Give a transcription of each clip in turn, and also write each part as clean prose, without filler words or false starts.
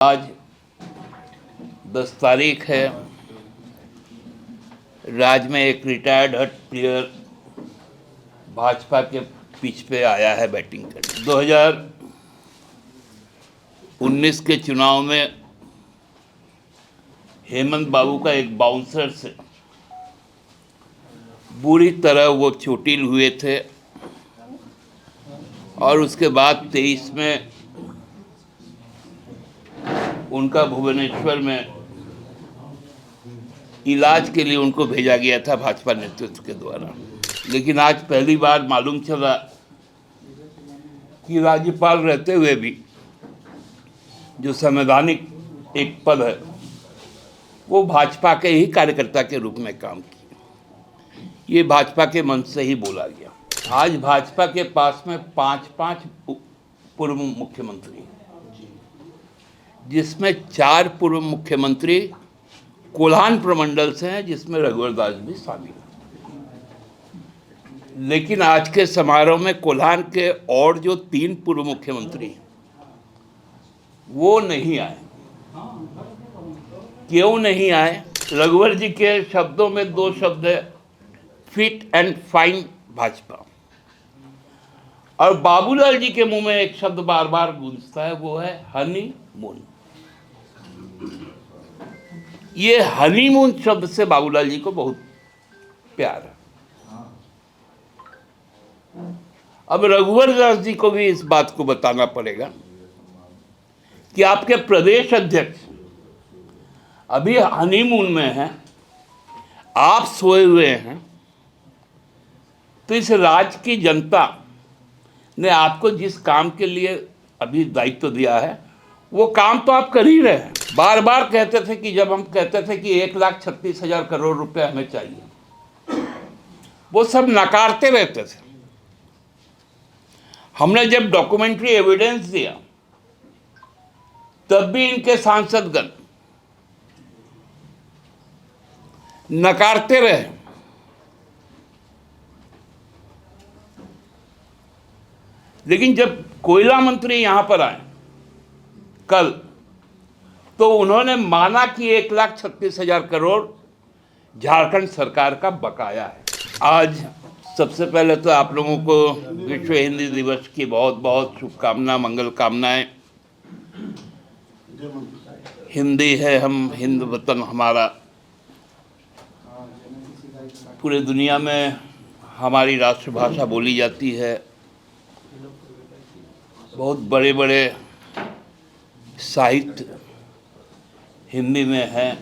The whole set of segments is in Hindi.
आज 10 तारीख है। राज्य में एक रिटायर्ड हट प्लेयर भाजपा के पिच पे आया है बैटिंग करने। 2019 के चुनाव में हेमंत बाबू का एक बाउंसर से बुरी तरह वो चोटिल हुए थे और उसके बाद 23 में उनका भुवनेश्वर में इलाज के लिए उनको भेजा गया था भाजपा नेतृत्व के द्वारा। लेकिन आज पहली बार मालूम चला कि राज्यपाल रहते हुए भी जो संवैधानिक एक पद है वो भाजपा के ही कार्यकर्ता के रूप में काम किया। ये भाजपा के मंच से ही बोला गया। आज भाजपा के पास में 5 पूर्व मुख्यमंत्री, जिसमें 4 पूर्व मुख्यमंत्री कोल्हान प्रमंडल से हैं, जिसमें रघुवर दास भी शामिल है। लेकिन आज के समारोह में कोल्हान के और जो 3 पूर्व मुख्यमंत्री वो नहीं आए। क्यों नहीं आए? रघुवर जी के शब्दों में 2 शब्द है, फिट एंड फाइन भाजपा। और बाबूलाल जी के मुंह में एक शब्द बार बार गूंजता है, वो है हनीमून। ये हनीमून शब्द से बाबूलाल जी को बहुत प्यार है। अब रघुवर दास जी को भी इस बात को बताना पड़ेगा कि आपके प्रदेश अध्यक्ष अभी हनीमून में हैं, आप सोए हुए हैं, तो इस राज्य की जनता ने आपको जिस काम के लिए अभी दायित्व दिया है वो काम तो आप कर ही रहे हैं। बार बार कहते थे कि जब हम कहते थे कि 1,36,000 करोड़ रुपए हमें चाहिए, वो सब नकारते रहते थे। हमने जब डॉक्यूमेंट्री एविडेंस दिया तब भी इनके सांसदगण नकारते रहे। लेकिन जब कोयला मंत्री यहां पर आए कल, तो उन्होंने माना कि 1,36,000 करोड़ झारखंड सरकार का बकाया है। आज सबसे पहले तो आप लोगों को विश्व हिंदी दिवस की बहुत बहुत शुभकामना, मंगल कामनाएं। हिंदी है हम, हिंद वतन हमारा। पूरे दुनिया में हमारी राष्ट्रभाषा बोली जाती है। बहुत बड़े बड़े साहित्य हिंदी में है।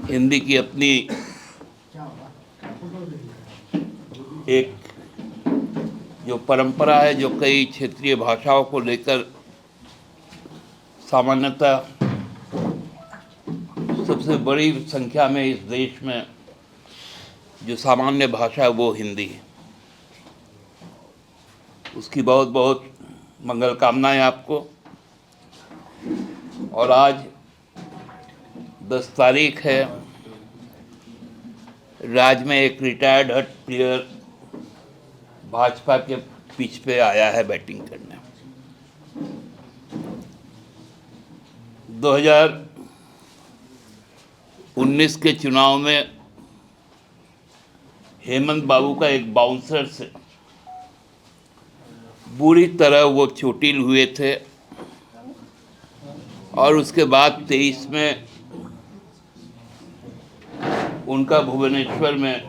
हिंदी की अपनी एक जो परंपरा है, जो कई क्षेत्रीय भाषाओं को लेकर सामान्यतः सबसे बड़ी संख्या में इस देश में जो सामान्य भाषा है वो हिंदी है। उसकी बहुत बहुत मंगल कामनाएं आपको। और आज 10 तारीख है। राज्य में एक रिटायर्ड हट प्लेयर भाजपा के पिच पे आया है बैटिंग करने। 2019 के चुनाव में हेमंत बाबू का एक बाउंसर से बुरी तरह वो चोटिल हुए थे और उसके बाद 23 में उनका भुवनेश्वर में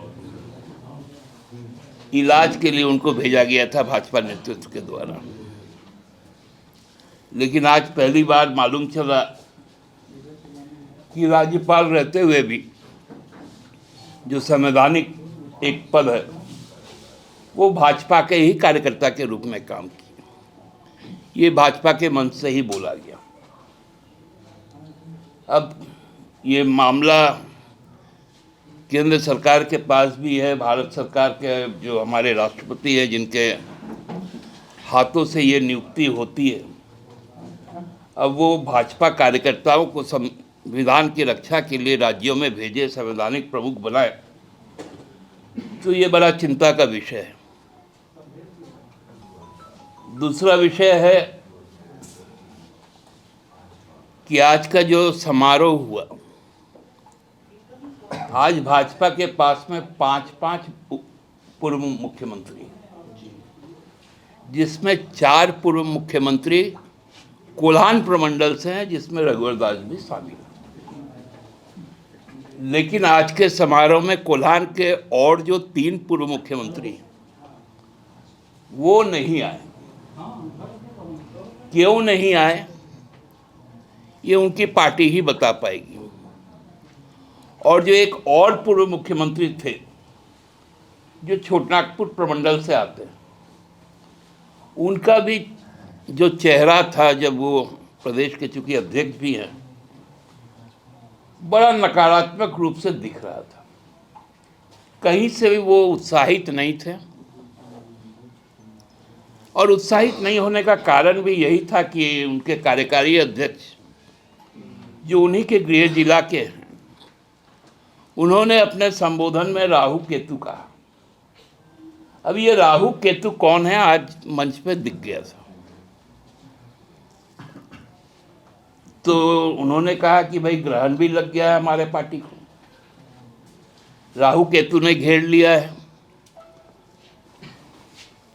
इलाज के लिए उनको भेजा गया था भाजपा नेतृत्व के द्वारा। लेकिन आज पहली बार मालूम चला कि राज्यपाल रहते हुए भी जो संवैधानिक एक पद है वो भाजपा के ही कार्यकर्ता के रूप में काम किया। ये भाजपा के मंच से ही बोला गया। अब ये मामला केंद्र सरकार के पास भी है। भारत सरकार के जो हमारे राष्ट्रपति हैं, जिनके हाथों से ये नियुक्ति होती है, अब वो भाजपा कार्यकर्ताओं को संविधान की रक्षा के लिए राज्यों में भेजे, संवैधानिक प्रमुख बनाए, तो ये बड़ा चिंता का विषय है। दूसरा विषय है कि आज का जो समारोह हुआ, आज भाजपा के पास में 5-5 पूर्व मुख्यमंत्री, जिसमें 4 पूर्व मुख्यमंत्री कोल्हान प्रमंडल से हैं, जिसमें रघुवर दास भी शामिल हैं। लेकिन आज के समारोह में कोल्हान के और जो 3 पूर्व मुख्यमंत्री वो नहीं आए। क्यों नहीं आए, ये उनकी पार्टी ही बता पाएगी। और जो एक और पूर्व मुख्यमंत्री थे जो छोटनागपुर प्रमंडल से आते हैं, उनका भी जो चेहरा था जब वो प्रदेश के चूंकि अध्यक्ष भी हैं, बड़ा नकारात्मक रूप से दिख रहा था। कहीं से भी वो उत्साहित नहीं थे। और उत्साहित नहीं होने का कारण भी यही था कि उनके कार्यकारी अध्यक्ष जो उन्हीं के गृह जिला के हैं, उन्होंने अपने संबोधन में राहु केतु कहा। अब ये राहु केतु कौन है, आज मंच पे दिख गया था। तो उन्होंने कहा कि भाई ग्रहण भी लग गया है हमारे पार्टी को, राहु केतु ने घेर लिया है।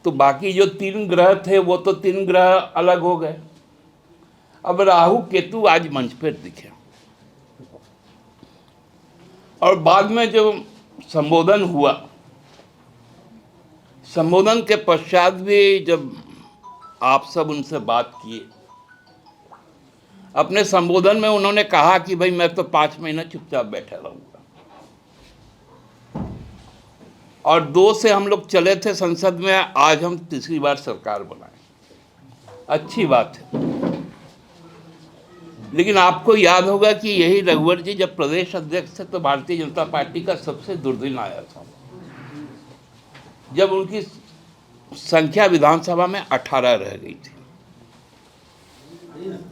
तो बाकी जो 3 ग्रह थे वो तो 3 ग्रह अलग हो गए। अब राहु केतु आज मंच पर दिखे। और बाद में जो संबोधन हुआ, संबोधन के पश्चात भी जब आप सब उनसे बात किए, अपने संबोधन में उन्होंने कहा कि भाई मैं तो 5 महीना चुपचाप बैठा रहूंगा। और 2 से हम लोग चले थे संसद में, आज हम तीसरी बार सरकार बनाए, अच्छी बात है। लेकिन आपको याद होगा कि यही रघुवर जी जब प्रदेश अध्यक्ष थे तो भारतीय जनता पार्टी का सबसे दुर्दिन आया था, जब उनकी संख्या विधानसभा में 18 रह गई थी।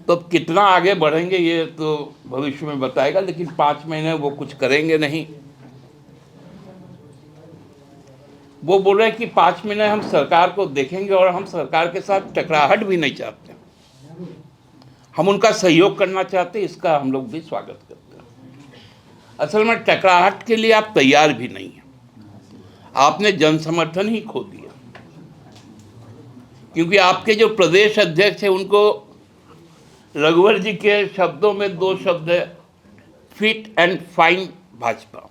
तो कितना आगे बढ़ेंगे ये तो भविष्य में बताएगा, लेकिन 5 महीने वो कुछ करेंगे नहीं। वो बोल रहे हैं कि 5 महीने हम सरकार को देखेंगे और हम सरकार के साथ टकराहट भी नहीं चाहते, हम उनका सहयोग करना चाहते हैं। इसका हम लोग भी स्वागत करते हैं। असल में टकराहट के लिए आप तैयार भी नहीं हैं, आपने जन समर्थन ही खो दिया। क्योंकि आपके जो प्रदेश अध्यक्ष हैं उनको रघुवर जी के शब्दों में 2 शब्द है, फिट एंड फाइन भाजपा।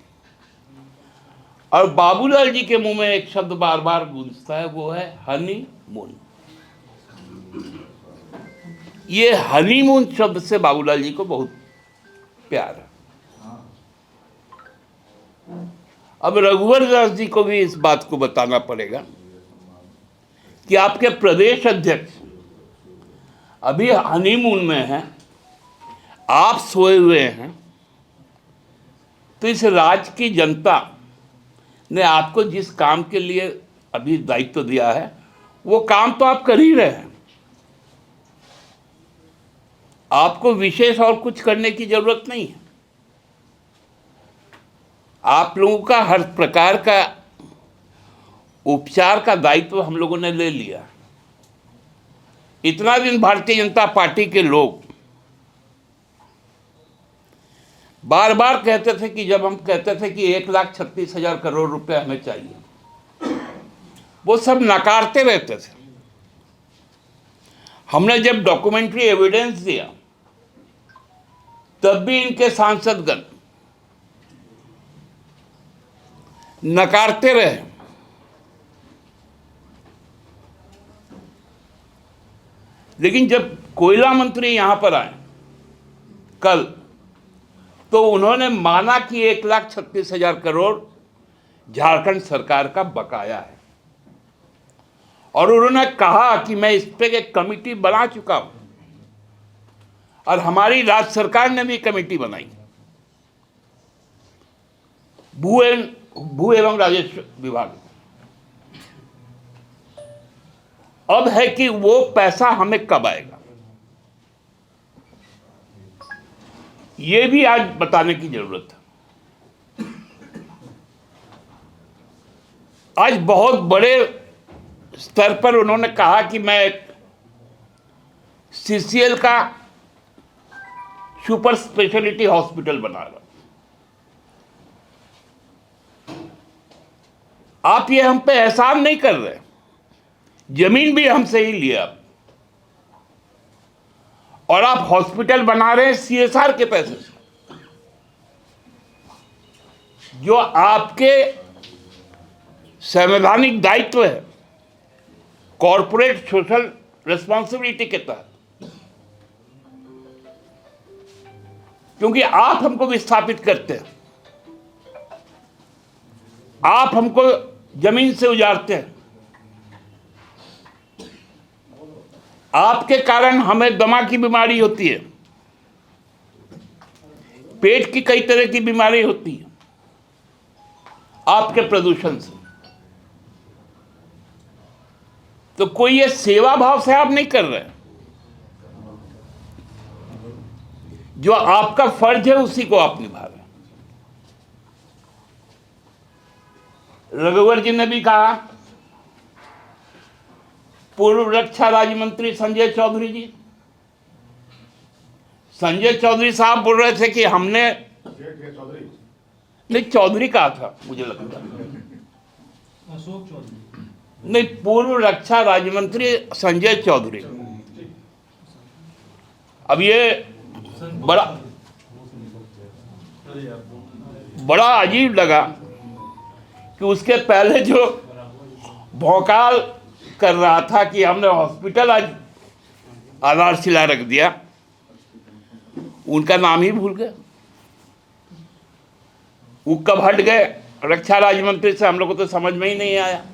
और बाबूलाल जी के मुंह में एक शब्द बार बार गूंजता है, वो है हनीमून। ये हनीमून शब्द से बाबूलाल जी को बहुत प्यार है। अब रघुवर दास जी को भी इस बात को बताना पड़ेगा कि आपके प्रदेश अध्यक्ष अभी हनीमून में हैं, आप सोए हुए हैं। तो इस राज्य की जनता ने आपको जिस काम के लिए अभी दायित्व दिया है, वो काम तो आप कर ही रहे हैं। आपको विशेष और कुछ करने की जरूरत नहीं है। आप लोगों का हर प्रकार का उपचार का दायित्व हम लोगों ने ले लिया। इतना दिन भारतीय जनता पार्टी के लोग बार बार कहते थे कि जब हम कहते थे कि 1,36,000 करोड़ रुपए हमें चाहिए, वो सब नकारते रहते थे। हमने जब डॉक्यूमेंट्री एविडेंस दिया तब भी इनके सांसदगण नकारते रहे। लेकिन जब कोयला मंत्री यहां पर आए कल, तो उन्होंने माना कि 1,36,000 करोड़ झारखंड सरकार का बकाया है। और उन्होंने कहा कि मैं इस पे एक कमेटी बना चुका हूं, और हमारी राज्य सरकार ने भी कमेटी बनाई, भू एवं राजस्व विभाग। अब है कि वो पैसा हमें कब आएगा, ये भी आज बताने की जरूरत है। आज बहुत बड़े स्तर पर उन्होंने कहा कि मैं CCL का सुपर स्पेशलिटी हॉस्पिटल बना रहा हूं। आप ये हम पे एहसान नहीं कर रहे, जमीन भी हमसे ही लिया और आप हॉस्पिटल बना रहे हैं सीएसआर के पैसे से, जो आपके संवैधानिक दायित्व है कॉरपोरेट सोशल रिस्पॉन्सिबिलिटी के तहत, क्योंकि आप हमको विस्थापित करते हैं, आप हमको जमीन से उजाड़ते हैं, आपके कारण हमें दमा की बीमारी होती है, पेट की कई तरह की बीमारी होती है आपके प्रदूषण से। तो कोई ये सेवा भाव से आप नहीं कर रहे, जो आपका फर्ज है उसी को आप निभा रहे हैं। रघुवर जी ने भी कहा, पूर्व रक्षा राज्य मंत्री संजय चौधरी साहब बोल रहे थे कि हमने, नहीं चौधरी कहा था मुझे लगता, अशोक चौधरी नहीं, पूर्व रक्षा राज्य मंत्री संजय चौधरी। अब ये बड़ा अजीब लगा कि उसके पहले जो भौकाल कर रहा था कि हमने हॉस्पिटल आज आधारशिला रख दिया, उनका नाम ही भूल गए। वो कब हट गए रक्षा राज्य मंत्री से, हम लोग को तो समझ में ही नहीं आया।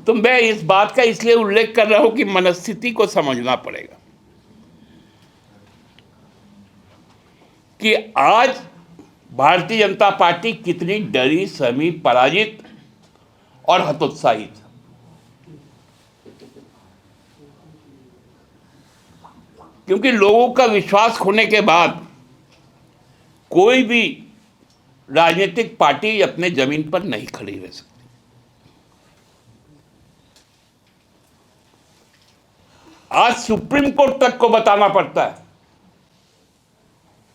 तो मैं इस बात का इसलिए उल्लेख कर रहा हूं कि मनस्थिति को समझना पड़ेगा कि आज भारतीय जनता पार्टी कितनी डरी, सहमी, पराजित और हतोत्साहित। क्योंकि लोगों का विश्वास खोने के बाद कोई भी राजनीतिक पार्टी अपने जमीन पर नहीं खड़ी रह सकती। आज सुप्रीम कोर्ट तक को बताना पड़ता है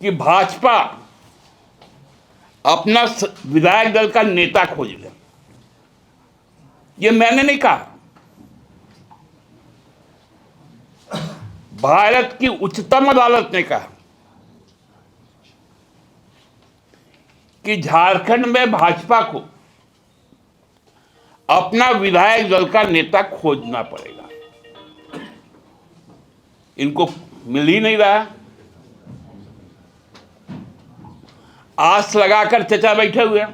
कि भाजपा अपना विधायक दल का नेता खोज ले। ये मैंने नहीं कहा, भारत की उच्चतम अदालत ने कहा कि झारखंड में भाजपा को अपना विधायक दल का नेता खोजना पड़ेगा। इनको मिल ही नहीं रहा। आस लगाकर चचा बैठे हुए हैं।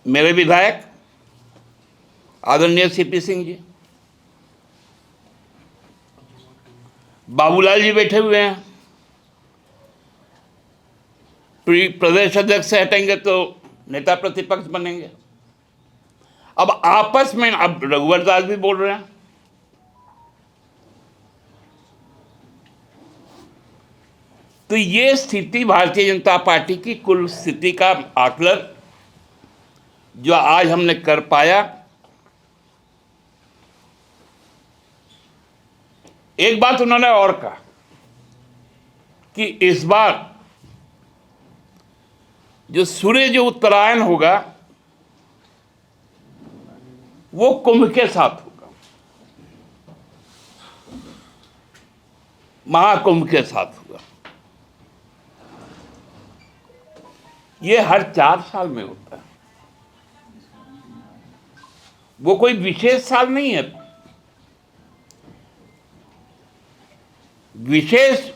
मेरे विधायक आदरणीय सीपी सिंह जी, बाबूलाल जी बैठे हुए हैं। प्रदेश अध्यक्ष से हटेंगे तो नेता प्रतिपक्ष बनेंगे। अब आपस में, अब रघुवर दास भी बोल रहे हैं। तो ये स्थिति भारतीय जनता पार्टी की कुल स्थिति का आकलन जो आज हमने कर पाया। एक बात उन्होंने और कहा कि इस बार जो सूर्य जो उत्तरायण होगा वो कुंभ के साथ होगा, महाकुंभ के साथ होगा। ये हर 4 साल में होता है, वो कोई विशेष साल नहीं है। विशेष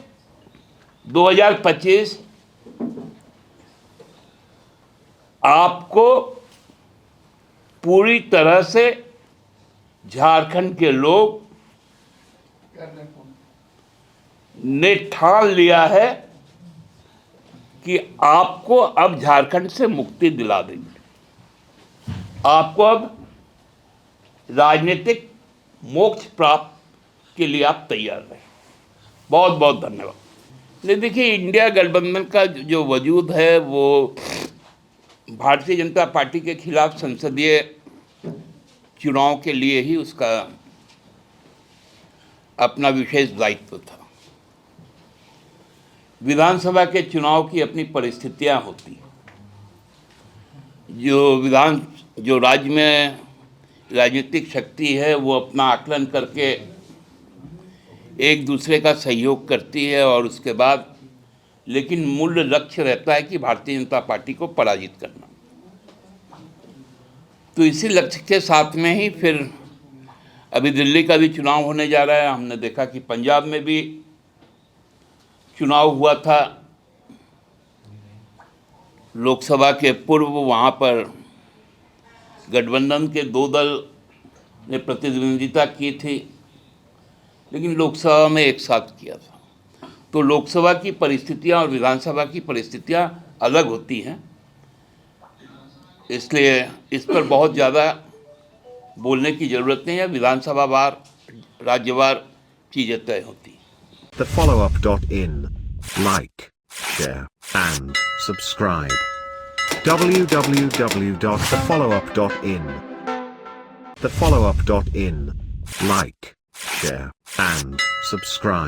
2025 आपको पूरी तरह से झारखंड के लोग ने ठान लिया है कि आपको अब झारखंड से मुक्ति दिला देंगे, आपको अब राजनीतिक मोक्ष प्राप्त के लिए आप तैयार रहें। बहुत बहुत धन्यवाद। नहीं, देखिए, इंडिया गठबंधन का जो वजूद है वो भारतीय जनता पार्टी के खिलाफ संसदीय चुनाव के लिए ही उसका अपना विशेष दायित्व था। विधानसभा के चुनाव की अपनी परिस्थितियां होती, जो राज्य में राजनीतिक शक्ति है वो अपना आकलन करके एक दूसरे का सहयोग करती है, और उसके बाद लेकिन मूल लक्ष्य रहता है कि भारतीय जनता पार्टी को पराजित करना। तो इसी लक्ष्य के साथ में ही फिर अभी दिल्ली का भी चुनाव होने जा रहा है। हमने देखा कि पंजाब में भी चुनाव हुआ था लोकसभा के पूर्व। वहाँ पर गठबंधन के 2 दल ने प्रतिद्वंदिता की थी, लेकिन लोकसभा में एक साथ किया था। तो लोकसभा की परिस्थितियाँ और विधानसभा की परिस्थितियाँ अलग होती हैं, इसलिए इस पर बहुत ज़्यादा बोलने की ज़रूरत नहीं है। विधानसभा वार, राज्यवार चीज़ें तय होती हैं। TheFollowUp.in. Like, share, and subscribe. www.thefollowup.in. TheFollowUp.in. Like, share, and subscribe.